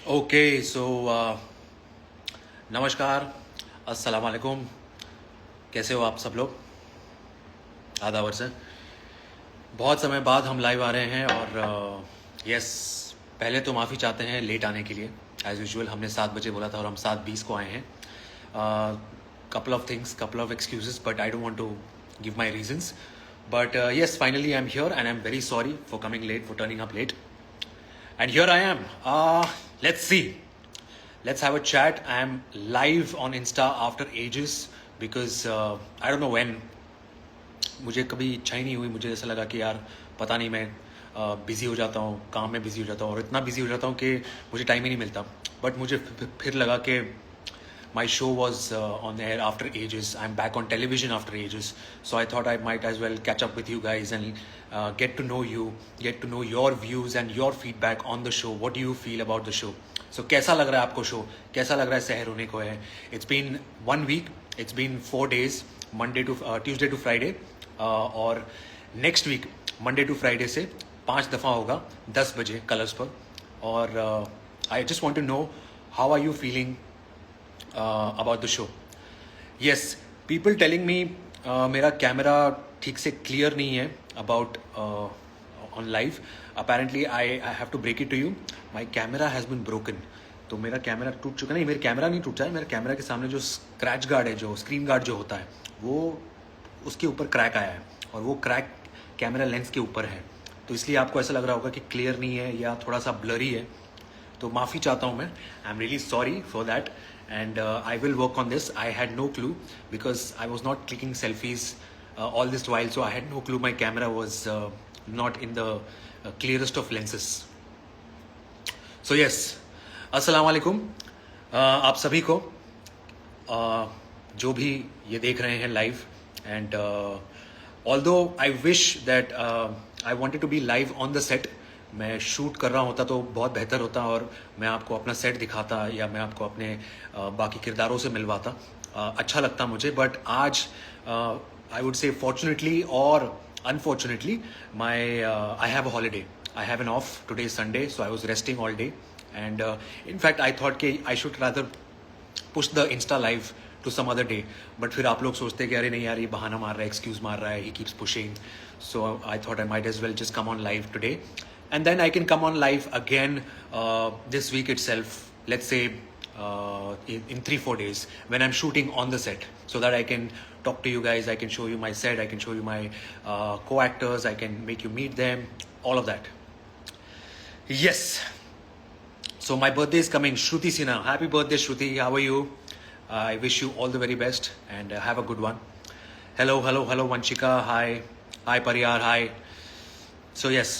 Okay so नमस्कार, अस्सलाम वालेकुम। कैसे हो आप सब लोग? आदावर से बहुत समय बाद हम लाइव आ रहे हैं और यस, पहले तो माफ़ी चाहते हैं लेट आने के लिए। एज़ यूजुअल हमने 7 बजे बोला था और हम 7:20 को आए हैं। Couple of things, couple of excuses, but I don't want to give my reasons. But yes, finally I'm here and I'm very sorry for coming late, for turning up late. And here I am. Let's see. Let's have a chat. I am live on Insta after ages because I don't know when. मुझे कभी इच्छा ही नहीं हुई। मुझे ऐसा लगा कि यार पता नहीं, मैं बिज़ी हो जाता हूँ, काम में बिज़ी हो जाता हूँ और इतना बिज़ी हो जाता हूँ कि मुझे टाइम ही नहीं मिलता। बट मुझे फिर लगा कि my show was on air after ages. I'm back on television after ages. So I thought I might as well catch up with you guys and get to know you, get to know your views and your feedback on the show. What do you feel about the show? So कैसा लग रहा है आपको show? कैसा लग रहा है सहर होने को है? It's been 1 week. It's been 4 days, Tuesday to Friday. और next week Monday to Friday से 5 दफ़ा होगा 10 बजे कलर्स पर। और I just want to know how are you feeling about the show. Yes, people telling me मेरा camera ठीक से क्लियर नहीं है about on live. Apparently I have to break it to you. My camera has been broken. तो मेरा camera टूट चुका। नहीं, मेरा कैमरा नहीं टूटा है। मेरे कैमरा के सामने जो स्क्रैच गार्ड है, जो स्क्रीन गार्ड जो होता है, वो उसके ऊपर क्रैक आया है और वो क्रैक कैमरा लेंस के ऊपर है। तो इसलिए आपको ऐसा लग रहा होगा कि क्लियर नहीं है या थोड़ा सा ब्लरी है। तो माफ़ी चाहता हूँ मैं। I am really sorry for that and I will work on this. I had no clue because I was not clicking selfies all this while, so I had no clue my camera was not in the clearest of lenses. So yes, अस्सलाम वालेकुम आप सभी को, जो भी ये देख रहे हैं live. And although I wish that I wanted to be live on the set. मैं शूट कर रहा होता तो बहुत बेहतर होता और मैं आपको अपना सेट दिखाता या मैं आपको अपने बाकी किरदारों से मिलवाता। अच्छा लगता मुझे। बट आज आई वुड से फॉर्चुनेटली और unfortunately I have a holiday. I have an off. Today is Sunday, so I was resting all day and in fact I thought कि I should rather push the Insta live to some other day. But फिर आप लोग सोचते कि अरे नहीं यार, ये बहाना मार रहा है, एक्सक्यूज मार रहा है, he keeps pushing. So I thought I might as well just come on live today and then I can come on live again this week itself, let's say in 3-4 days when I'm shooting on the set, so that I can talk to you guys, I can show you my set, I can show you my co-actors, I can make you meet them, all of that. Yes, so my birthday is coming. Shruti Sinha, happy birthday Shruti, how are you? I wish you all the very best and have a good one. Hello Vanchika, hi Pariyar, hi. So yes,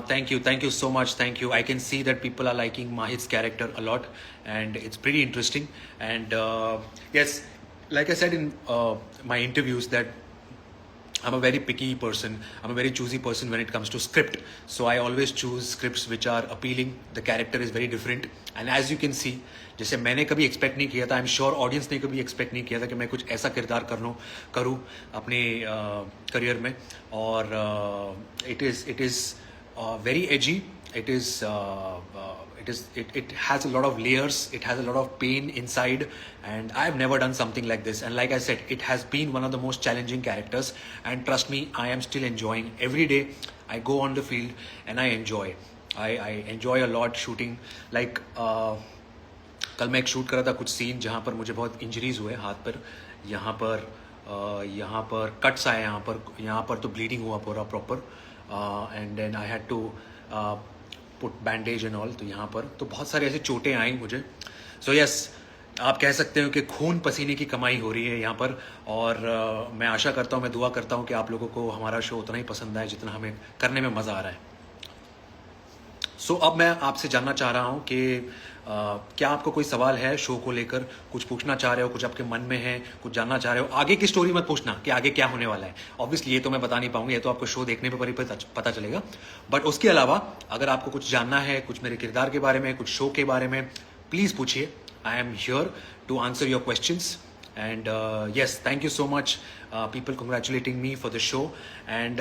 thank you so much. Thank you. I can see that people are liking Mahit's character a lot and it's pretty interesting. And yes, like I said in my interviews that I'm a very picky person. I'm a very choosy person when it comes to script. So I always choose scripts which are appealing. The character is very different. And as you can see, जैसे मैंने कभी expect नहीं किया था, I am sure audience ने कभी expect नहीं किया था कि मैं कुछ ऐसा किरदार करूँ अपने करियर में। और it is very edgy. It has a lot of layers. It has a lot of pain inside, and I have never done something like this. And like I said, it has been one of the most challenging characters. And trust me, I am still enjoying every day. I go on the field and I enjoy. I enjoy a lot shooting. Like कल मैं एक shoot कर रहा था कुछ scene जहाँ पर मुझे बहुत इंजरीज हुए हाथ पर। यहाँ पर कट्स आए, यहाँ पर तो ब्लीडिंग हुआ पूरा proper. And then I had to put bandage and all. तो यहाँ पर तो बहुत सारी ऐसी चोटें आई मुझे। सो यस, आप कह सकते हो कि खून पसीने की कमाई हो रही है यहाँ पर। और मैं आशा करता हूँ, मैं दुआ करता हूँ कि आप लोगों को हमारा शो उतना ही पसंद आए जितना हमें करने में मज़ा आ रहा है। सो अब मैं आपसे जानना चाह रहा हूँ कि क्या आपको कोई सवाल है शो को लेकर? कुछ पूछना चाह रहे हो, कुछ आपके मन में है, कुछ जानना चाह रहे हो? आगे की स्टोरी मत पूछना कि आगे क्या होने वाला है। ऑब्वियसली ये तो मैं बता नहीं पाऊंगा, ये तो आपको शो देखने पर ही पता चलेगा। बट उसके अलावा अगर आपको कुछ जानना है, कुछ मेरे किरदार के बारे में, कुछ शो के बारे में, प्लीज़ पूछिए। I am here to answer your questions. And yes, thank you so much, people congratulating me for the show. And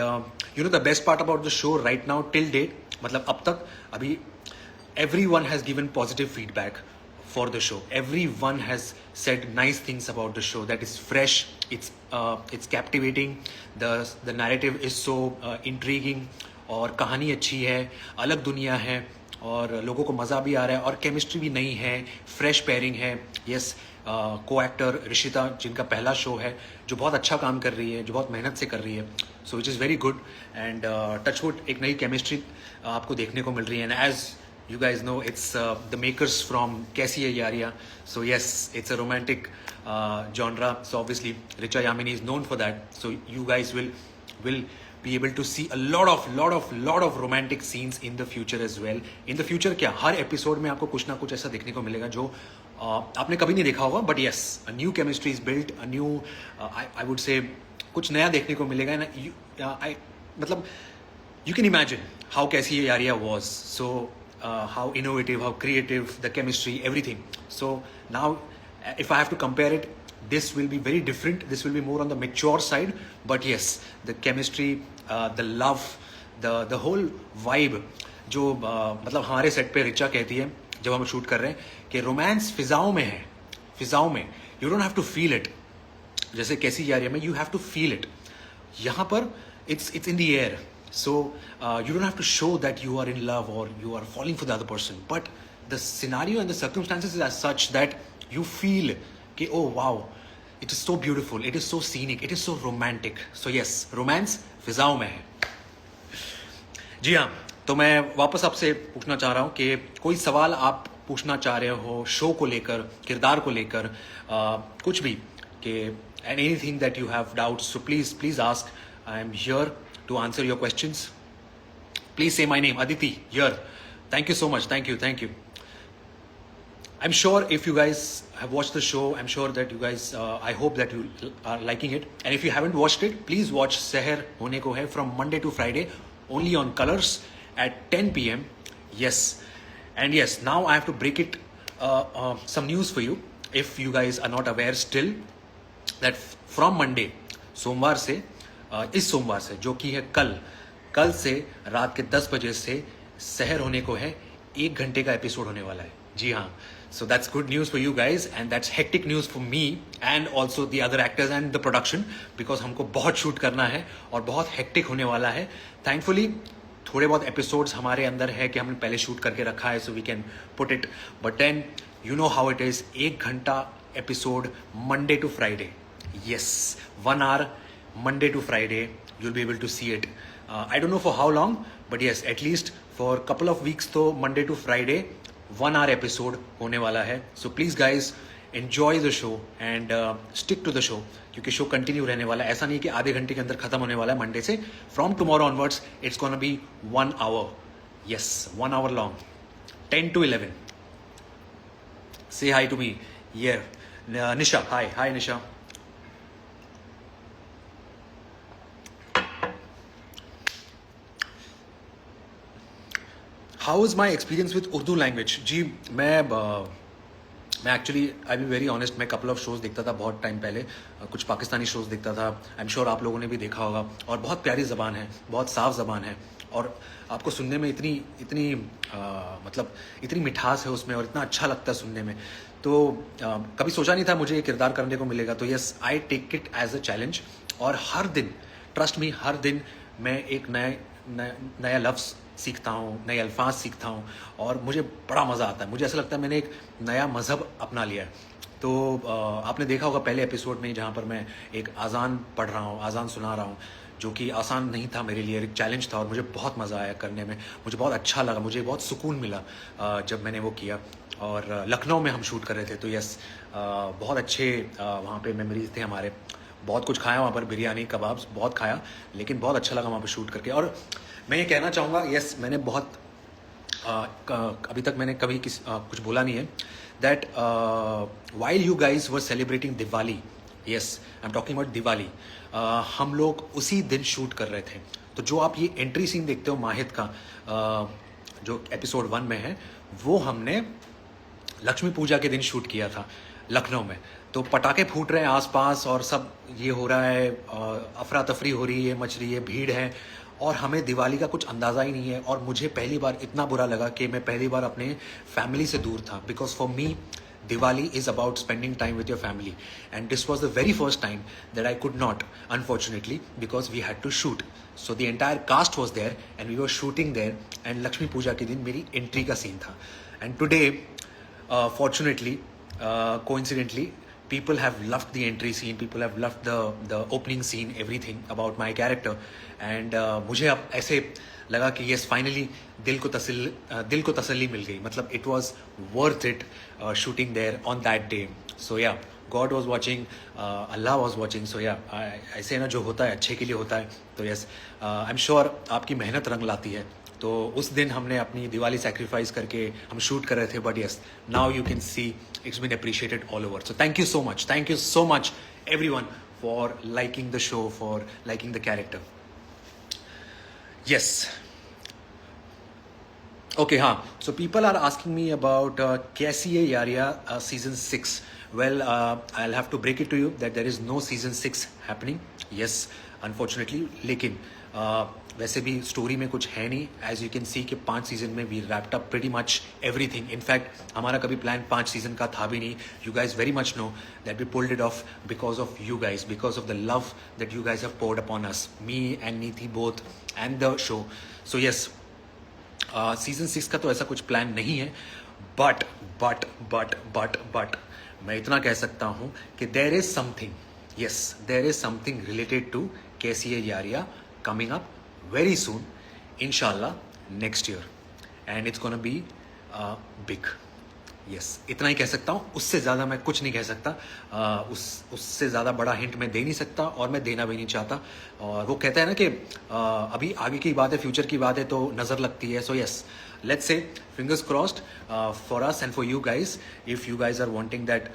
you know the best part about the show right now till date, मतलब अब तक अभी everyone has given positive feedback for the show. Everyone has said nice things about the show. That is fresh. It's captivating. The narrative is so intriguing. और कहानी अच्छी है, अलग दुनिया है और लोगों को मज़ा भी आ रहा है और केमिस्ट्री भी नई है, फ्रेश पेयरिंग है. यस, को एक्टर ऋषिता जिनका पहला शो है, जो बहुत अच्छा काम कर रही है, जो बहुत मेहनत से कर रही है. So which is very good. And touchwood एक नई केमिस्ट्री आपको देखने को मिल रही है. And as you guys know, it's the makers from Kaisi Hai Yaariyan. So yes, it's a romantic genre. So obviously Richa Yamini is known for that. So you guys will be able to see a lot of romantic scenes in the future as well. In the future क्या, हर episode में आपको कुछ ना कुछ ऐसा देखने को मिलेगा जो आपने कभी नहीं देखा होगा. But yes, a new chemistry is built, a new I would say कुछ नया देखने को मिलेगा. मतलब you can imagine how Kaisi Hai Yaariyan was. So how innovative, how creative, the chemistry, everything. So now if I have to compare it, this will be very different. This will be more on the mature side. But yes, the chemistry, the love, the whole vibe जो मतलब हमारे set पे रिचा कहती है जब हम shoot कर रहे हैं कि रोमांस फिजाओं में है, फिजाओं में. You don't have to feel it. जैसे कैसी जा रही है में you have to feel it. यहाँ पर it's in the air. So you don't have to show that you are in love or you are falling for the other person, but the scenario and the circumstances is as such that you feel कि oh wow, it is so beautiful, it is so scenic, it is so romantic. So yes, romance फिजाओं में है. जी हाँ, तो मैं वापस आपसे पूछना चाह रहा हूँ कि कोई सवाल आप पूछना चाह रहे हो शो को लेकर, किरदार को लेकर, कुछ भी कि and anything that you have doubts, so please ask. I am here to answer your questions. Please say my name, Aditi, here. Thank you so much. Thank you. I'm sure if you guys have watched the show, I'm sure that you guys, I hope that you are liking it. And if you haven't watched it, please watch Seher Hone Ko Hai from Monday to Friday, only on Colors at 10 p.m. Yes. And yes, now I have to break it, some news for you. If you guys are not aware still, that from Monday, सोमवार से, इस सोमवार से जो कि है कल से रात के 10 बजे से सहर होने को है 1 घंटे का एपिसोड होने वाला है. जी हाँ, so that's good news for you guys and that's hectic news for me and also the other actors and the production, because हमको बहुत शूट करना है और बहुत हेक्टिक होने वाला है. थैंकफुली थोड़े बहुत एपिसोड्स हमारे अंदर है कि हमने पहले शूट करके रखा है, so we can put it. But then you know how it is. 1 घंटा episode Monday to Friday. Yes, 1 hour Monday to Friday, you'll be able to see it. I don't know for how long, but yes, at least for a couple of weeks तो Monday to Friday 1 hour episode होने वाला है. So please guys enjoy the show and stick to the show, क्योंकि show continue रहने वाला है. ऐसा नहीं कि आधे घंटे के अंदर खत्म होने वाला है. मंडे से from tomorrow onwards it's gonna be 1 hour. Yes, 1 hour long, 10 to 11. Say hi to me. Yeah, Nisha. Hi Nisha. How is my experience with Urdu language. जी मैं actually I be very honest, मैं couple of shows देखता था बहुत time पहले, कुछ Pakistani shows देखता था. आई एम श्योर आप लोगों ने भी देखा होगा. और बहुत प्यारी ज़बान है, बहुत साफ़ ज़बान है और आपको सुनने में इतनी मतलब इतनी मिठास है उसमें और इतना अच्छा लगता है सुनने में. तो कभी सोचा नहीं था मुझे ये किरदार करने को मिलेगा. तो yes, I take it as a challenge. और हर दिन, ट्रस्ट मी, हर दिन मैं एक नया लफ्ज़ सीखता हूँ, नए अल्फाज सीखता हूँ और मुझे बड़ा मज़ा आता है. मुझे ऐसा लगता है मैंने एक नया मज़हब अपना लिया है. तो आपने देखा होगा पहले एपिसोड में जहाँ पर मैं एक आज़ान पढ़ रहा हूँ, आज़ान सुना रहा हूँ, जो कि आसान नहीं था मेरे लिए, एक चैलेंज था और मुझे बहुत मज़ा आया करने में. मुझे बहुत अच्छा लगा, मुझे बहुत सुकून मिला जब मैंने वो किया. और लखनऊ में हम शूट कर रहे थे. तो यस, बहुत अच्छे वहाँ पे मेमोरीज थे हमारे. बहुत कुछ खाया वहाँ पर, बिरयानी, कबाब्स बहुत खाया, लेकिन बहुत अच्छा लगा वहाँ पर शूट करके. और मैं ये कहना चाहूँगा, यस, मैंने बहुत अभी तक मैंने कभी कुछ बोला नहीं है, that while you guys were celebrating Diwali, yes I am talking about Diwali, हम लोग उसी दिन शूट कर रहे थे. तो जो आप ये एंट्री सीन देखते हो माहिद का, जो एपिसोड 1 में है, वो हमने लक्ष्मी पूजा के दिन शूट किया था लखनऊ में. तो पटाखे फूट रहे हैं आसपास और सब ये हो रहा है, अफरा तफरी हो रही है, मच रही है, भीड़ है और हमें दिवाली का कुछ अंदाज़ा ही नहीं है। और मुझे पहली बार इतना बुरा लगा कि मैं पहली बार अपने फैमिली से दूर था, because for me Diwali is about spending time with your family, and this was the very first time that I could not, unfortunately, because we had to shoot. So the entire cast was there and we were shooting there, and Lakshmi Puja के दिन मेरी entry का scene था. And today, fortunately, coincidentally, people have loved the entry scene, people have loved the opening scene, everything about my character, and मुझे अब ऐसे लगा कि यस फाइनली दिल को तसल्ली मिल गई, मतलब it was worth it shooting there on that day. So yeah, God was watching, Allah was watching. So yeah, ऐसे ना जो होता है अच्छे के लिए होता है. तो यस, आई एम श्योर आपकी मेहनत रंग लाती है. तो उस दिन हमने अपनी दिवाली सेक्रीफाइस करके हम शूट कर रहे थे, but yes now you can see it's been appreciated all over. So thank you so much everyone for liking the show, for liking the character. Yes. Okay, हाँ. So people are asking me about कैसी है यारिया season 6. Well, I'll have to break it to you that there is no season 6 happening. Yes, unfortunately. लेकिन वैसे भी story में कुछ है नहीं. As you can see कि 5 सीजन में we wrapped up pretty much everything. In fact, हमारा कभी प्लान 5 सीजन का था भी नहीं. You guys very much know that we pulled it off because of you guys, because of the love that you guys have poured upon us, me and Neeti both, and the show. So yes, season 6 का तो ऐसा कुछ plan नहीं है. But मैं इतना कह सकता हूँ कि there is something related to Kaisi Hai Yaariyan coming up very soon, inshallah, next year, and it's gonna be big. Yes, इतना ही कह सकता हूँ, उससे ज़्यादा मैं कुछ नहीं कह सकता. उससे ज़्यादा बड़ा हिंट मैं दे नहीं सकता और मैं देना भी नहीं चाहता. और वो कहता है ना कि अभी आगे की बात है, फ्यूचर की बात है तो नज़र लगती है. So yes, let's say fingers crossed for us and for you guys. If you guys are wanting that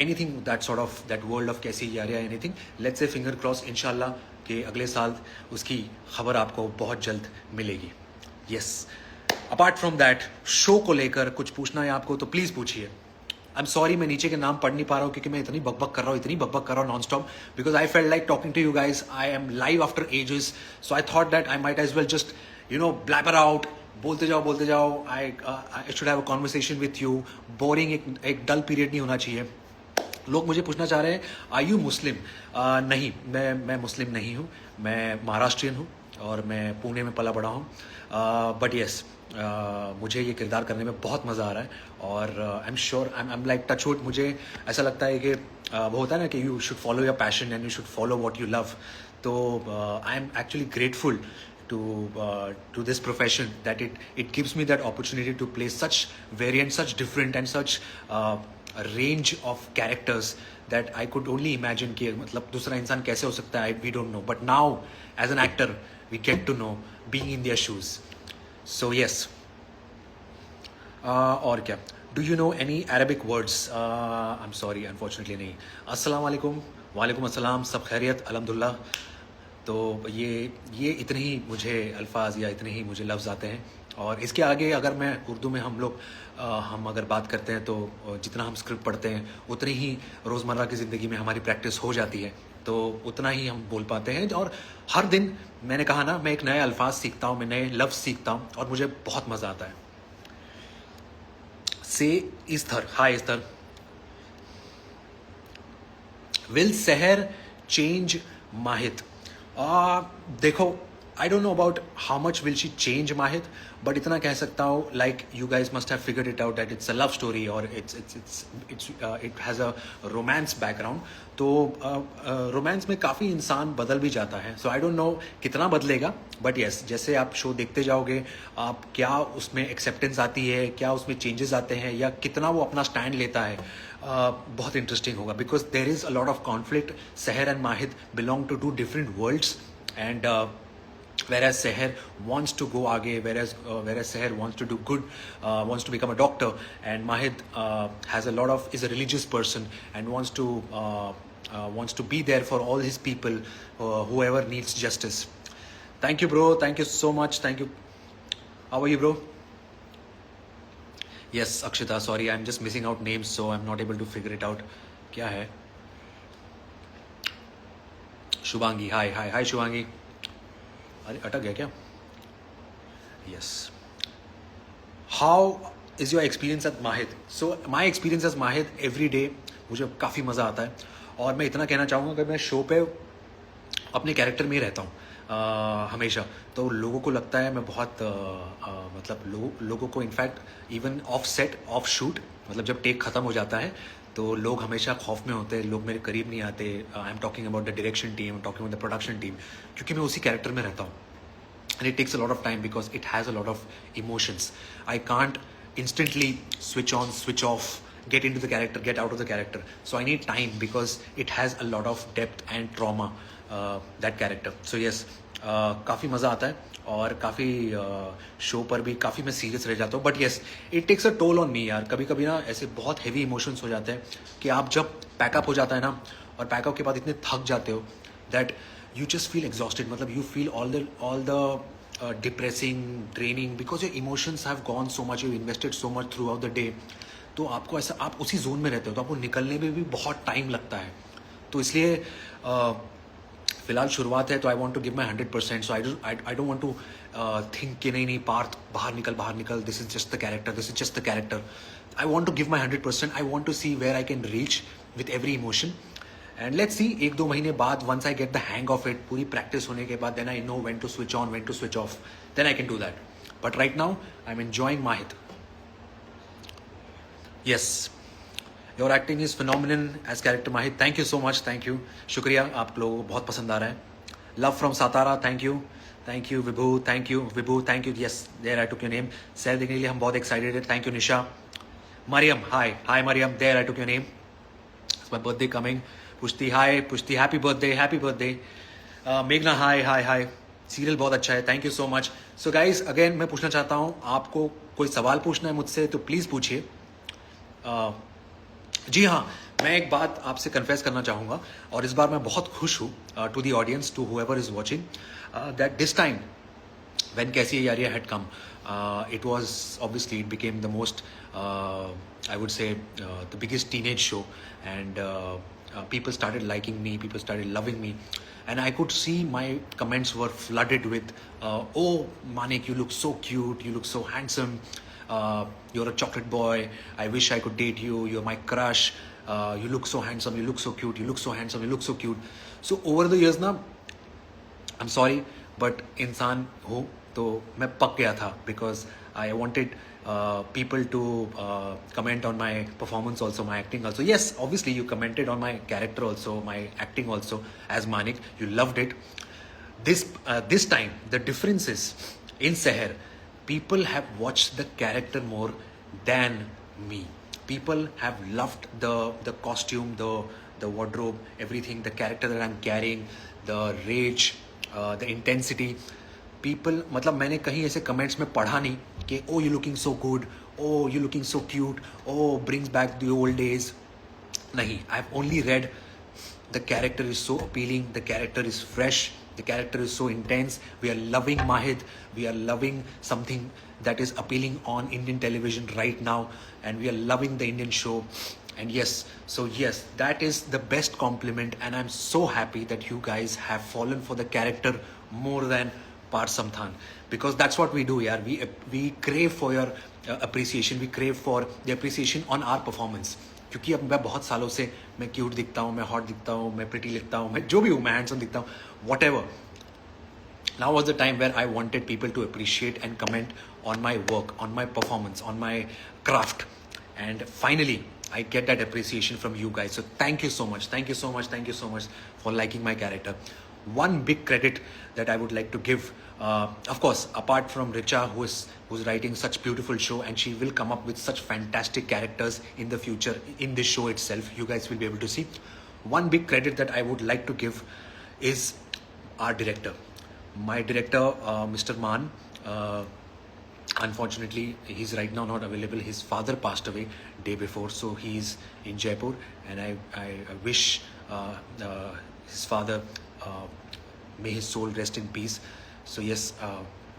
anything, that sort of that world of कैसी यारिया anything, let's say finger crossed, इंशाल्लाह कि अगले साल उसकी खबर आपको बहुत जल्द मिलेगी. Yes, apart from that, show को लेकर कुछ पूछना है आपको तो प्लीज़ पूछिए. आई एम सॉरी, मैं नीचे के नाम पढ़ नहीं पा रहा हूँ क्योंकि मैं इतनी बकबक कर रहा हूँ non stop, because I felt like talking to you guys. I am live after ages, so I thought that I might as well just blabber out, बोलते जाओ. I should have a conversation with you. Boring एक dull period नहीं होना चाहिए. लोग मुझे पूछना चाह रहे हैं, आर यू मुस्लिम? नहीं, मैं मुस्लिम नहीं हूँ. मैं महाराष्ट्रियन हूँ और मैं पुणे में पला बड़ा हूँ. बट येस, मुझे ये किरदार करने में बहुत मज़ा आ रहा है. और I am sure, I am like touch wood, मुझे ऐसा लगता है कि वो होता है ना कि you should follow your passion and you should follow what you love. तो I am actually grateful to this profession that it gives me that opportunity to play such variant, such different and such a range of characters that I could only imagine कि मतलब दूसरा इंसान कैसे हो सकता है, we don't know. But now as an actor we get to know being in their shoes. So yes. और क्या, do you know any Arabic words? I'm sorry, unfortunately नहीं. अस्सलाम वालेकुम. वालेकुम अस्सलाम. सब खैरियत? अल्हम्दुलिल्लाह. तो ये इतने ही मुझे अल्फाज या इतने ही मुझे लफ्ज़ आते हैं. और इसके आगे अगर मैं उर्दू में हम अगर बात करते हैं तो जितना हम स्क्रिप्ट पढ़ते हैं उतनी ही रोज़मर्रा की ज़िंदगी में हमारी प्रैक्टिस हो जाती है, तो उतना ही हम बोल पाते हैं. और हर दिन मैंने कहा ना, मैं एक नए अल्फाज सीखता हूँ, मैं नए लफ्ज़ सीखता हूँ और मुझे बहुत मज़ा आता है. से इस्तर, हाय इस्तर. विल सहर चेंज माहिद? देखो, I don't know about how much will she change Mahid, but इतना कह सकता हूँ, like you guys must have figured it out that it's a love story और it has a romance background. तो रोमांस में काफ़ी इंसान बदल भी जाता है. सो आई डोंट नो कितना बदलेगा, बट येस, जैसे आप शो देखते जाओगे, आप क्या उसमें एक्सेप्टेंस आती है, क्या उसमें चेंजेस आते हैं, या कितना वो अपना स्टैंड लेता है, बहुत इंटरेस्टिंग होगा. Because there is a lot of conflict. Sehar and Mahid belong to 2 different worlds, and whereas Seher wants to go aage, whereas Seher wants to do good, wants to become a doctor, and Mahid is a religious person and wants to be there for all his people, whoever needs justice. Thank you bro, thank you so much, thank you. How are you bro? Yes Akshita, sorry I'm just missing out names, so I'm not able to figure it out. क्या है? Shubhangi, hi Shubhangi. अरे अटक गया क्या? Yes. How is your experience at Mahid? So my experience as Mahid every day मुझे काफ़ी मज़ा आता है. और मैं इतना कहना चाहूँगा कि मैं शो पे अपने कैरेक्टर में ही रहता हूँ हमेशा. तो लोगों को लगता है मैं बहुत मतलब लोगों को in fact even of set of shoot, मतलब जब टेक ख़त्म हो जाता है तो लोग हमेशा खौफ में होते हैं, लोग मेरे करीब नहीं आते. I am talking about the direction team, I am talking about the production team, क्योंकि मैं उसी कैरेक्टर में रहता हूँ. And it takes a lot of time because it has a lot of emotions. I can't instantly switch on, switch off, get into the character, get out of the character. So I need time because it has a lot of depth and trauma, that character. So yes, काफ़ी मज़ा आता है और काफ़ी show पर भी काफ़ी मैं सीरियस रह जाता हूँ. But yes, it takes a toll on me यार. कभी कभी ना ऐसे बहुत हैवी इमोशंस हो जाते हैं कि आप जब पैकअप हो जाता है ना, और पैकअप के बाद इतने थक जाते हो that you just feel exhausted. मतलब you feel all the depressing, draining because your emotions have gone so much, you invested so much throughout the day. तो आपको ऐसा, आप उसी जोन में रहते हो तो आपको निकलने में भी बहुत टाइम लगता है. तो इसलिए फिलहाल शुरुआत है तो I want to give my 100%. So I don't want to think कि नहीं पार्थ बाहर निकल, this is just the character. I want to give my 100%. I want to see where I can reach with every emotion. And let's see, 1-2 महीने बाद once I get the hang of it, पूरी practice होने के बाद, then I know when to switch on, when to switch off, then I can do that. But right now I am enjoying Mahid. Yes, your acting is phenomenal as character Mahid. Thank you so much, thank you, शुक्रिया. आप लोगों को बहुत पसंद आ रहा है. Love from Satara, thank you Vibhu, thank you. Yes, there I took your name. सैर देखने के लिए हम बहुत एक्साइटेड है. Thank you Nisha. Mariyam, hi Mariyam, there I took your name. It's my birthday coming. पुष्टि, हैप्पी बर्थडे. मेघना, हाय. सीरियल बहुत अच्छा है, thank you so much. So guys, again मैं पूछना चाहता हूँ, आपको कोई सवाल पूछना है मुझसे तो प्लीज़ पूछिए. जी हाँ, मैं एक बात आपसे कन्फेस करना चाहूँगा और इस बार मैं बहुत खुश हूँ, to the audience, to whoever is watching, that this time when Kaisi Yaria had come, it was obviously, it became the most, I would say, the biggest teenage show, and people started liking me, people started loving me, and I could see my comments were flooded with, oh Manik, you look so cute, you look so handsome, you're a chocolate boy, I wish I could date you, you're my crush, you look so handsome, you look so cute, you look so handsome, you look so cute. So over the years now, I'm sorry, but इंसान हूँ तो मैं पक गया था, because I wanted people to comment on my performance also, my acting also. Yes, obviously you commented on my character also, my acting also as Manik. You loved it. This time the difference is, in Seher, people have watched the character more than me. People have loved the costume, the wardrobe, everything, the character that I'm carrying, the rage, the intensity. People, मतलब मैंने कहीं ऐसे comments में पढ़ा नहीं कि oh you looking so good, oh you looking so cute, oh brings back the old days. नहीं, I have only read the character is so appealing, the character is fresh, the character is so intense. We are loving Mahid, we are loving something that is appealing on Indian television right now, and we are loving the Indian show. And yes, so yes, that is the best compliment, and I'm so happy that you guys have fallen for the character more than Parth Samthan, because that's what we do, yaar. We crave for your appreciation, we crave for the appreciation on our performance. क्योंकि अब मैं बहुत सालों से मैं cute दिखता हूँ, मैं हॉट दिखता हूँ, मैं प्रिटी दिखता हूँ, मैं जो भी हूँ, मैं हैंडसम दिखता हूँ, whatever. Now was the time where I wanted people to appreciate and comment on my work, on my performance, on my craft. And finally, I get that appreciation from you guys. So thank you so much. Thank you so much. Thank you so much for liking my character. One big credit that I would like to give, of course, apart from Richa, who's writing such beautiful show, and she will come up with such fantastic characters in the future in this show itself. You guys will be able to see. One big credit that I would like to give is our director. My director, Mr. Maan, unfortunately, he's right now not available. His father passed away day before, so he's in Jaipur, and I wish his father, may his soul rest in peace. So yes,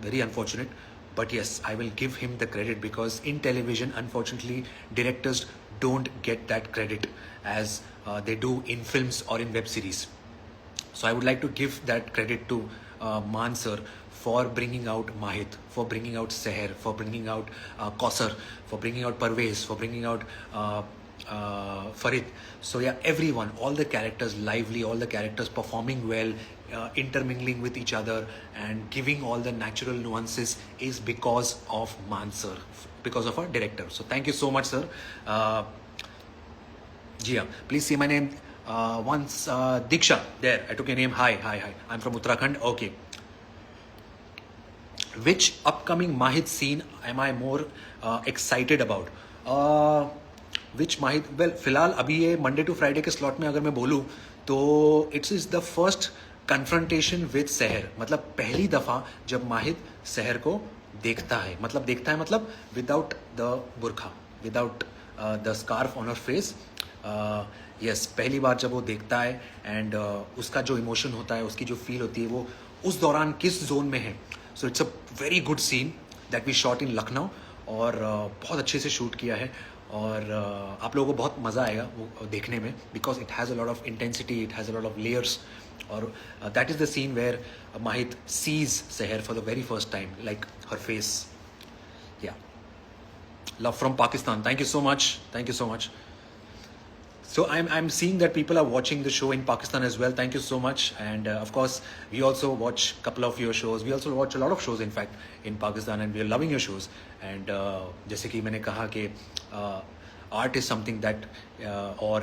very unfortunate, but yes, I will give him the credit, because in television, unfortunately, directors don't get that credit as they do in films or in web series. So I would like to give that credit to Maan sir for bringing out Mahit, for bringing out Seher, for bringing out Kausar, for bringing out Parvez, for bringing out Farid. So yeah, everyone, all the characters lively, all the characters performing well, intermingling with each other and giving all the natural nuances is because of Maan sir, because of our director. So thank you so much, sir. Jia, please say my name once. Diksha, there, I took your name. Hi. I'm from Uttarakhand. Okay. Which upcoming Mahit scene am I more excited about? Which Mahit? Well, फिलहाल अभी ये Monday to Friday के slot में अगर मैं बोलूँ तो it's is the first confrontation with सहर. मतलब पहली दफ़ा जब माहिद सहर को देखता है, मतलब विदाउट द बुरखा, without the scarf on her face. Yes, पहली बार जब वो देखता है एंड उसका जो इमोशन होता है, उसकी जो फील होती है, वो उस दौरान किस जोन में है. So it's a very good scene that we shot in Lucknow और बहुत अच्छे से शूट किया है और आप लोगों को बहुत मज़ा आएगा वो देखने में because it has a lot of intensity, it has a lot of layers और that is the scene where Mahid sees Sehar for the very first time, like her face. Yeah love from Pakistan, thank you so much. So I'm seeing that people are watching the show in Pakistan as well. Thank you so much. And of course, we also watch a couple of your shows. We also watch a lot of shows, in fact, in Pakistan, and we are loving your shows. And जैसे कि मैंने कहा कि art is something that, or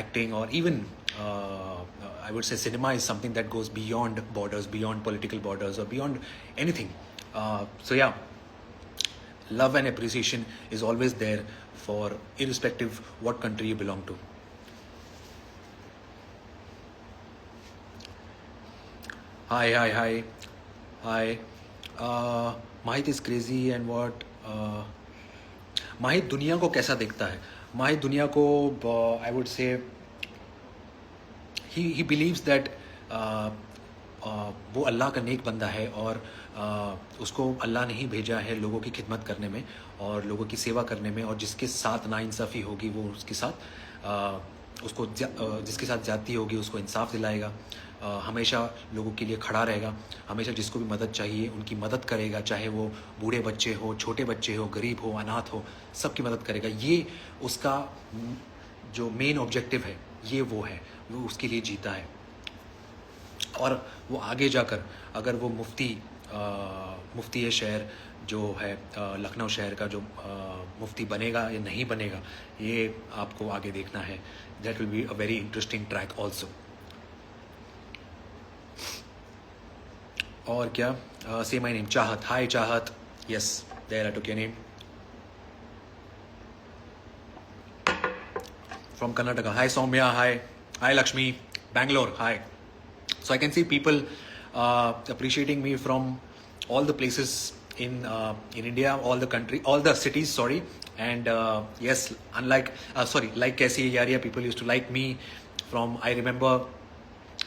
acting, or even I would say cinema is something that goes beyond borders, beyond political borders, or beyond anything. So yeah, love and appreciation is always there for irrespective what country you belong to. Hi. Mahit is crazy and what? Mahit दुनिया को कैसा देखता है? Mahit दुनिया को I would say he believes that वो अल्लाह का नेक बंदा है और उसको अल्लाह ने ही भेजा है लोगों की खिदमत करने में और लोगों की सेवा करने में, और जिसके साथ नाइंसाफ़ी होगी वो उसके साथ उसको जिसके साथ ज़्यादती होगी उसको इंसाफ दिलाएगा. हमेशा लोगों के लिए खड़ा रहेगा, हमेशा जिसको भी मदद चाहिए उनकी मदद करेगा, चाहे वो बूढ़े बच्चे हो, छोटे बच्चे हो, गरीब हो, अनाथ हो, सबकी मदद करेगा. ये उसका जो मेन ऑब्जेक्टिव है, ये वो है, वो उसके लिए जीता है. और वो आगे जाकर अगर वो मुफ्ती शहर जो है लखनऊ शहर का जो मुफ्ती बनेगा या नहीं बनेगा, ये आपको आगे देखना है. That will be a very interesting track also. और क्या, say my name Chahat. Hi Chahat, yes, there I took your name. From Karnataka, hi Saumya, hi Lakshmi, Bangalore, hi. So I can see people appreciating me from all the places in India, all the cities, sorry. And yes, unlike like कैसी है यारिया, people used to like me from, I remember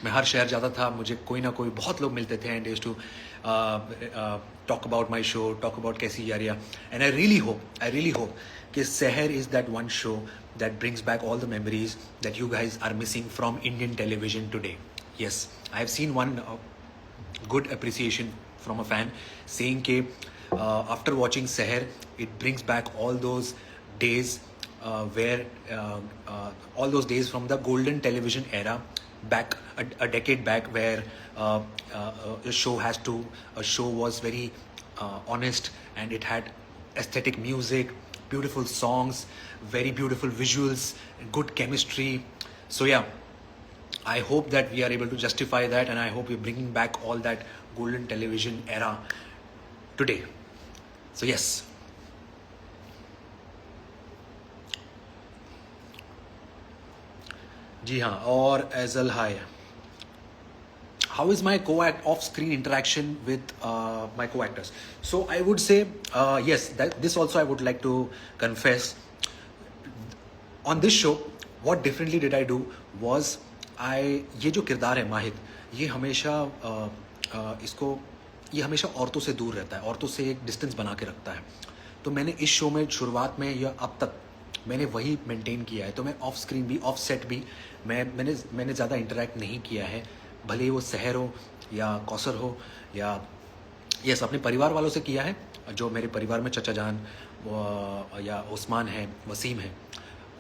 मैं हर शहर जाता था, मुझे कोई ना कोई बहुत लोग मिलते थे and they used to talk about my show, talk about कैसी यारिया. And I really hope कि Seher is that one show that brings back all the memories that you guys are missing from Indian television today. Yes, I have seen one good appreciation from a fan saying that after watching Seher, it brings back all those days where all those days from the golden television era, back a decade back, where a show was very honest and it had aesthetic music, beautiful songs, very beautiful visuals, good chemistry. So yeah, I hope that we are able to justify that, and I hope we're bringing back all that golden television era today. So yes. जी हाँ, और एजल हाय. How is my off-screen interaction with my co-actors? So I would say yes. This also I would like to confess. On this show, what differently did I do was ये जो किरदार है माहिद, ये हमेशा ये हमेशा औरतों से दूर रहता है, औरतों से एक डिस्टेंस बना के रखता है. तो मैंने इस शो में शुरुआत में या अब तक मैंने वही मेंटेन किया है. तो मैं ऑफ स्क्रीन भी, ऑफ सेट भी मैंने ज़्यादा इंटरेक्ट नहीं किया है भले ही वो सहर हो या कौसर हो या यस अपने परिवार वालों से किया है, जो मेरे परिवार में चचा जान या उस्मान है, वसीम है,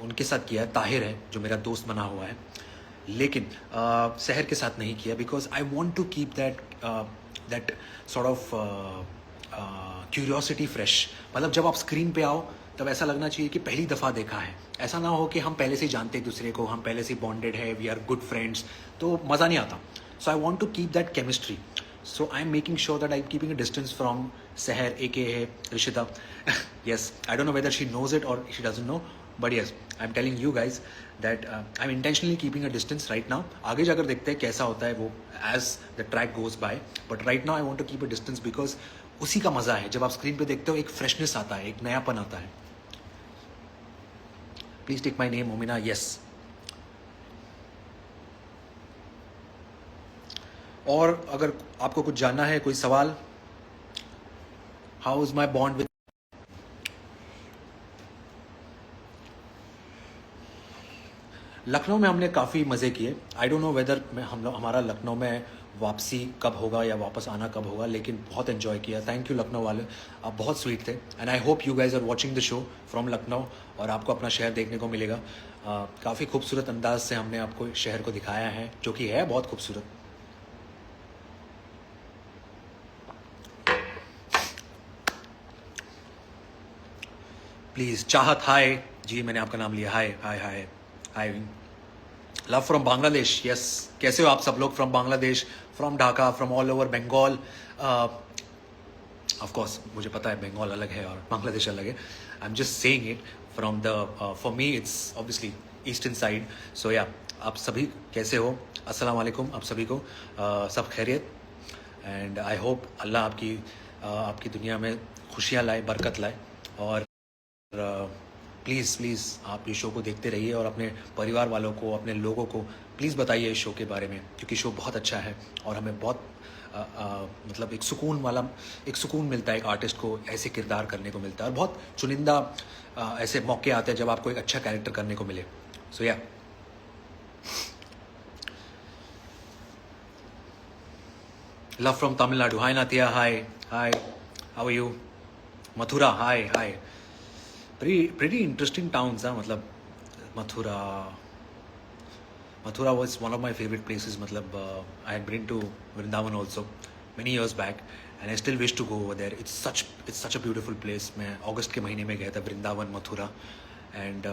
उनके साथ किया है, ताहिर है जो मेरा दोस्त बना हुआ है, लेकिन शहर के साथ नहीं किया because I want to keep that sort of curiosity fresh. मतलब जब आप स्क्रीन पे आओ तब ऐसा लगना चाहिए कि पहली दफ़ा देखा है, ऐसा ना हो कि हम पहले से जानते एक दूसरे को, हम पहले से बॉन्डेड है, वी आर गुड फ्रेंड्स, तो मज़ा नहीं आता। So I want to keep that chemistry, so I'm making sure that I'm keeping a distance from Seher aka Rishita. Yes, I don't know whether she knows it or she doesn't know, but yes, I'm telling you guys that I'm intentionally keeping a distance right now. आगे जाकर देखते हैं कैसा होता है वो as the track goes by, but right now I want to keep a distance because उसी का मज़ा है, जब आप स्क्रीन पे देखते हो एक फ्रेशनेस आता है, एक नयापन आता है। Please take my name Momina, yes. और अगर आपको कुछ जानना है, कोई सवाल, how is my bond with, Lucknow में हमने काफ़ी मज़े किए। आई डोंट नो वेदर हमारा लखनऊ में वापसी कब होगा या वापस आना कब होगा, लेकिन बहुत एंजॉय किया। थैंक यू लखनऊ वाले, आप बहुत स्वीट थे and I hope you guys are watching the show from Lucknow और आपको अपना शहर देखने को मिलेगा। काफ़ी खूबसूरत अंदाज से हमने आपको शहर को दिखाया है, जो कि है बहुत खूबसूरत। प्लीज़ चाहत, हाय जी, मैंने आपका नाम लिया, hi hi hi hi. Love from Bangladesh, yes. कैसे हो आप सब लोग from Bangladesh, from Dhaka, from all over Bengal. Of course मुझे पता है बंगाल अलग है और बांग्लादेश अलग है, I am just saying it from the for me it's obviously eastern side. So yeah, आप सभी कैसे हो, अस्सलाम वालेकुम आप सभी को, सब खैरियत एंड आई होप अल्लाह आपकी दुनिया में खुशियाँ लाए, बरकत लाए। और प्लीज़ आप इस शो को देखते रहिए और अपने परिवार वालों को, अपने लोगों को प्लीज़ बताइए इस शो के बारे में, क्योंकि शो बहुत अच्छा है और हमें बहुत मतलब एक सुकून मिलता है एक आर्टिस्ट को ऐसे किरदार करने को मिलता है, और बहुत चुनिंदा ऐसे मौके आते हैं जब आपको एक अच्छा कैरेक्टर करने को मिले। So yeah, love from Tamil Nadu, hi Natia, hi hi, how are you. Mathura, hi hi, pretty interesting towns, huh? मतलब Mathura was one of my favorite places. मतलब I had been to Vrindavan also many years back and I still wish to go over there. It's such a beautiful place. मैं अगस्त के महीने में गया था Vrindavan, Mathura and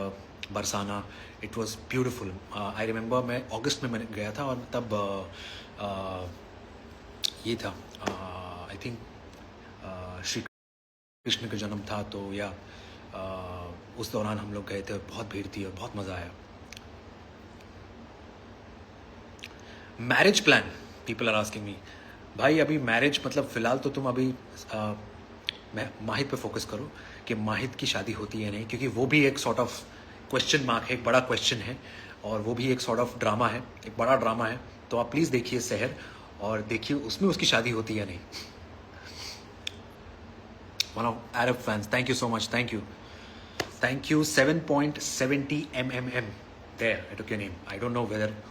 Barsana. It was beautiful. I remember मैं अगस्त में गया था और तब ये था I think श्री कृष्ण का जन्म था, तो या उस दौरान हम लोग गए थे और बहुत भीड़ थी और बहुत मज़ा आया। Marriage plan, people are asking me, भाई अभी मैरिज मतलब फ़िलहाल तो तुम अभी माहिद पे फोकस करो कि माहिद की शादी होती है नहीं, क्योंकि वो भी एक सॉर्ट ऑफ क्वेश्चन मार्क है, एक बड़ा क्वेश्चन है और वो भी एक सॉर्ट ऑफ ड्रामा है, एक बड़ा ड्रामा है। तो आप प्लीज़ देखिए सहर और देखिए उसमें उसकी शादी होती है नहीं। One of Arab fans, thank you so much, thank you 7.70 MMM, there I took your name, I don't know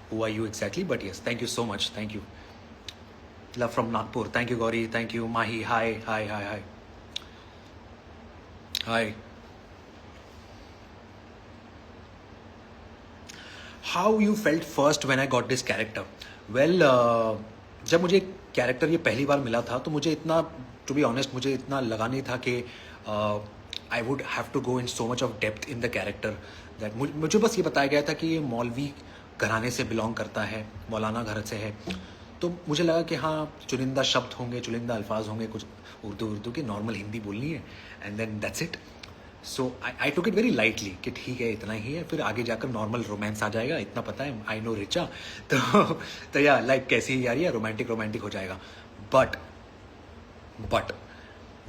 who are you exactly, but yes, thank you so much, thank you. Love from Nagpur, thank you Gauri, thank you Mahi, hi. How you felt first when I got this character? Well, जब मुझे character ये पहली बार मिला था तो मुझे इतना, to be honest, मुझे इतना लगा नहीं था कि I would have to go in so much of depth in the character. That मुझे बस ये बताया गया था कि ये मौलवी घराने से बिलोंग करता है, मौलाना घर से है, तो मुझे लगा कि हाँ चुनिंदा शब्द होंगे, चुनिंदा अल्फाज होंगे, कुछ उर्दू की नॉर्मल हिंदी बोलनी है and then that's it. So I took it very lightly कि ठीक है इतना ही है, फिर आगे जाकर नॉर्मल रोमांस आ जाएगा, इतना पता है, आई नो रिचा। तो या लाइक कैसी यार, ये रोमांटिक हो जाएगा। But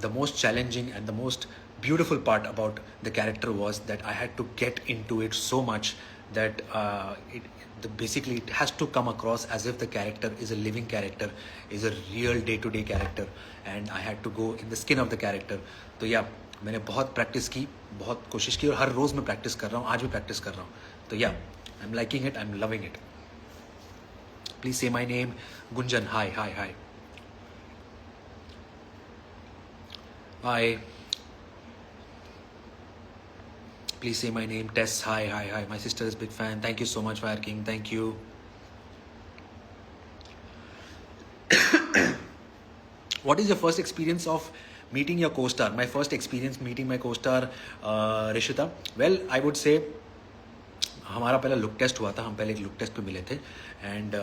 the most challenging and the most beautiful part about the character was that I had to get into it so much that basically it has to come across as if the character is a living character, is a real day-to-day character, and I had to go in the skin of the character. तो या मैंने बहुत practice की, बहुत कोशिश की और हर रोज़ मैं प्रैक्टिस कर रहा हूँ, आज भी प्रैक्टिस कर रहा हूँ। तो या I am liking it, I am loving it. Please say my name. Gunjan, hi, hi, hi. Hi. Please say my name. Tess, hi, hi, hi. My sister is big fan. Thank you so much, Fire King. Thank you. What is your first experience of meeting your co-star? My first experience meeting my co-star, Rishita. Well, I would say हमारा पहला look test हुआ था. हम पहले एक look test पे मिले थे and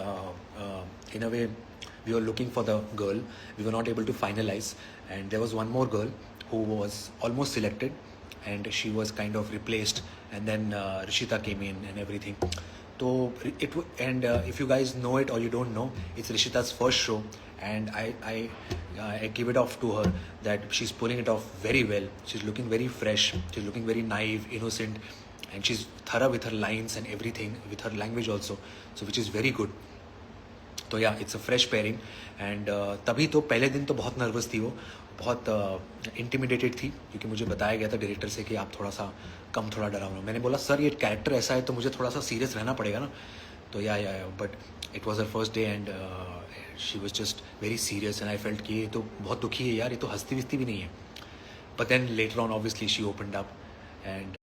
in a way we were looking for the girl. We were not able to finalize and there was one more girl who was almost selected and she was kind of replaced, and then Rishita came in and everything. So if you guys know it or you don't know, it's Rishita's first show, and I give it off to her that she's pulling it off very well. She's looking very fresh, she's looking very naive, innocent, and she's thorough with her lines and everything, with her language also, so which is very good. तो या it's a fresh pairing and तभी तो पहले दिन तो बहुत nervous थी वो, बहुत इंटिमिडेटेड थी, क्योंकि मुझे बताया गया था डायरेक्टर से कि आप थोड़ा सा कम, थोड़ा डरावना. मैंने बोला सर ये कैरेक्टर ऐसा है तो मुझे थोड़ा सा सीरियस रहना पड़ेगा ना. तो या but it was her first day and she was just very serious and I felt कि ये तो बहुत दुखी है यार, ये तो हंसती विस्ती भी नहीं है. But then later on obviously she opened up and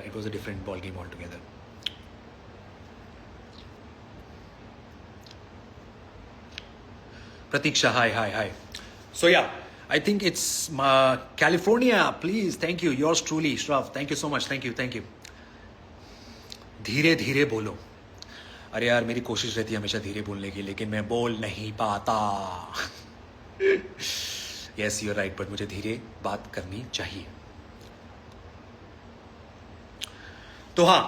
it was a different ball game altogether. Pratiksha, hi, hi, hi. So yeah, I think it's California. Please, thank you. Yours truly, Shrav. Thank you so much. Thank you, thank you. धीरे धीरे बोलो. अरे यार मेरी कोशिश रहती है हमेशा धीरे बोलने की, लेकिन मैं बोल नहीं पाता. Yes, you're right, but मुझे धीरे बात करनी चाहिए. तो हाँ,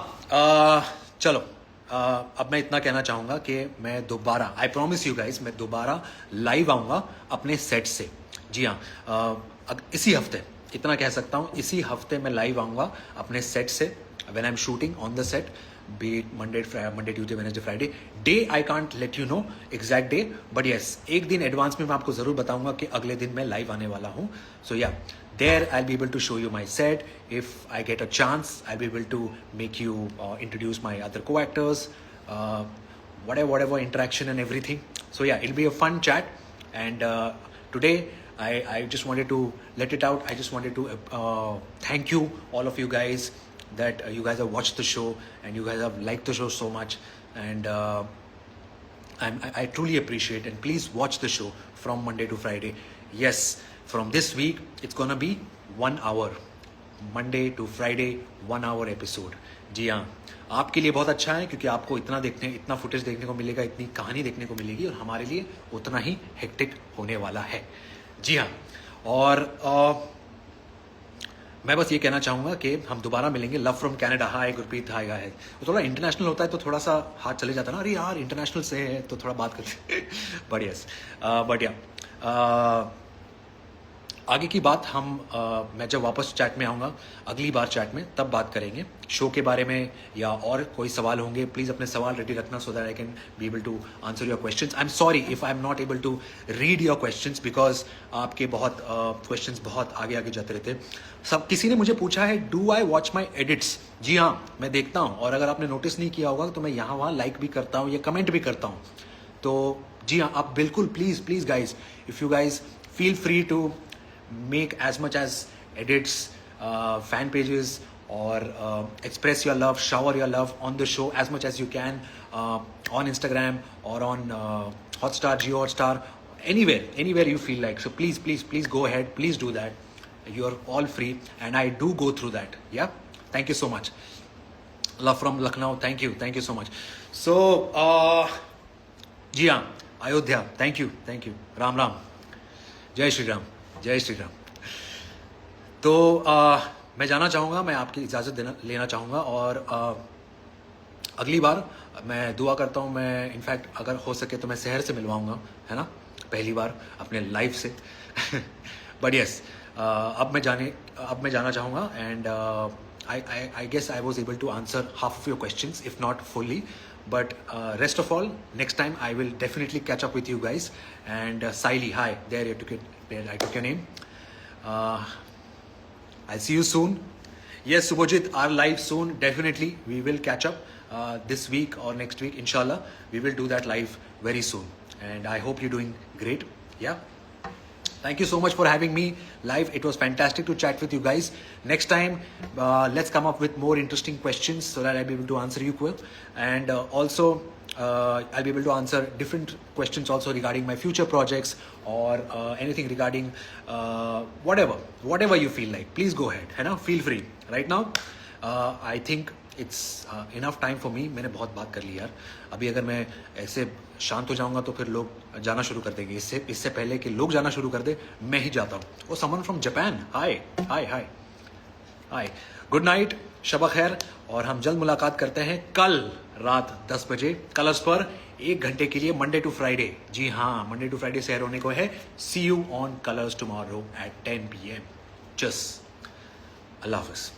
चलो. अब मैं इतना कहना चाहूँगा कि मैं दोबारा, आई प्रॉमिस यू गाइस, मैं दोबारा लाइव आऊँगा अपने सेट से. जी हाँ, इसी हफ्ते, इतना कह सकता हूँ, इसी हफ्ते मैं लाइव आऊँगा अपने सेट से. When I am shooting on the set, B it Monday, Tuesday, Wednesday, Friday. Day I can't let you know exact day, but yes एक दिन एडवांस में मैं आपको ज़रूर बताऊँगा कि अगले दिन मैं लाइव आने वाला हूँ. सो या there I'll be able to show you my set. If I get a chance, I'll be able to make you introduce my other co-actors, whatever interaction and everything. So yeah, it'll be a fun chat. And today I just wanted to let it out. I just wanted to thank you, all of you guys, that you guys have watched the show and you guys have liked the show so much. And I truly appreciate, and please watch the show from Monday to Friday. Yes, from this week it's gonna be 1 hour, Monday to Friday, 1 hour episode. जी हाँ, आपके लिए बहुत अच्छा है क्योंकि आपको इतना footage देखने को मिलेगा, इतनी कहानी देखने को मिलेगी, और हमारे लिए उतना ही हेक्टिक होने वाला है. जी हाँ, और मैं बस ये कहना चाहूँगा कि हम दोबारा मिलेंगे. लव फ्रॉम कनाडा, हाय गुरप्रीत, हाय हाय. तो थोड़ा इंटरनेशनल होता है तो थोड़ा सा हाथ चले जाता है ना, अरे यार इंटरनेशनल से है तो थोड़ा बात करते. बट यस, बट या आगे की बात हम मैं जब वापस चैट में आऊँगा अगली बार चैट में, तब बात करेंगे शो के बारे में, या और कोई सवाल होंगे प्लीज़ अपने सवाल रेडी रखना, so that I can be able to answer your questions. I am sorry if I am not able to read your questions, because आपके बहुत क्वेश्चंस बहुत आगे आगे जाते रहते. सब किसी ने मुझे पूछा है do I watch my edits. जी हाँ, मैं देखता हूँ, और अगर आपने नोटिस नहीं किया होगा तो मैं यहाँ वहाँ लाइक भी करता हूँ या कमेंट भी करता हूँ. तो जी हाँ, आप बिल्कुल please guys, if you guys feel free to make as much as edits, fan pages, or express your love, shower your love on the show as much as you can, on Instagram or on Hotstar, Jio Hotstar, anywhere you feel like. So please go ahead, please do that. You are all free and I do go through that. Yeah, thank you so much. Love from Lucknow, thank you so much. So जी हाँ, Ayodhya, thank you. Ram Ram, जय श्री राम, जय श्री राम. तो मैं जाना चाहूँगा, मैं आपकी इजाज़त लेना चाहूँगा, और अगली बार मैं दुआ करता हूँ, मैं इनफैक्ट अगर हो सके तो मैं शहर से मिलवाऊँगा, है ना, पहली बार अपने लाइफ से. बट यस, अब मैं जाना चाहूँगा, and I guess I was able to answer half of your questions, if not fully. But rest of all, next time I will definitely catch up with you guys. And Saili, hi, there I took your name. I'll see you soon. Yes, Subhajit, our live soon. Definitely, we will catch up. this week or next week. Inshallah, we will do that live very soon. And I hope you're doing great. Yeah. Thank you so much for having me live. It was fantastic to chat with you guys. Next time, let's come up with more interesting questions so that I'll be able to answer you quick. And also, I'll be able to answer different questions also regarding my future projects or anything regarding whatever you feel like. Please go ahead. है ना? Feel free. Right now, I think it's enough time for me. मैंने बहुत बात कर ली यार. अभी अगर मैं ऐसे शांत हो जाऊंगा तो फिर लोग जाना शुरू कर देंगे. इससे पहले कि लोग जाना शुरू कर दे, मैं ही जाता हूँ. Oh someone from Japan. Hi. Good night, शब खैर. और हम जल्द मुलाकात करते हैं कल रात 10 बजे कलर्स पर 1 घंटे के लिए, मंडे टू फ्राइडे. जी हाँ, मंडे टू फ्राइडे शेयर होने को है. See you on Colors tomorrow at 10 PM. Just अल्लाह हाफिज़.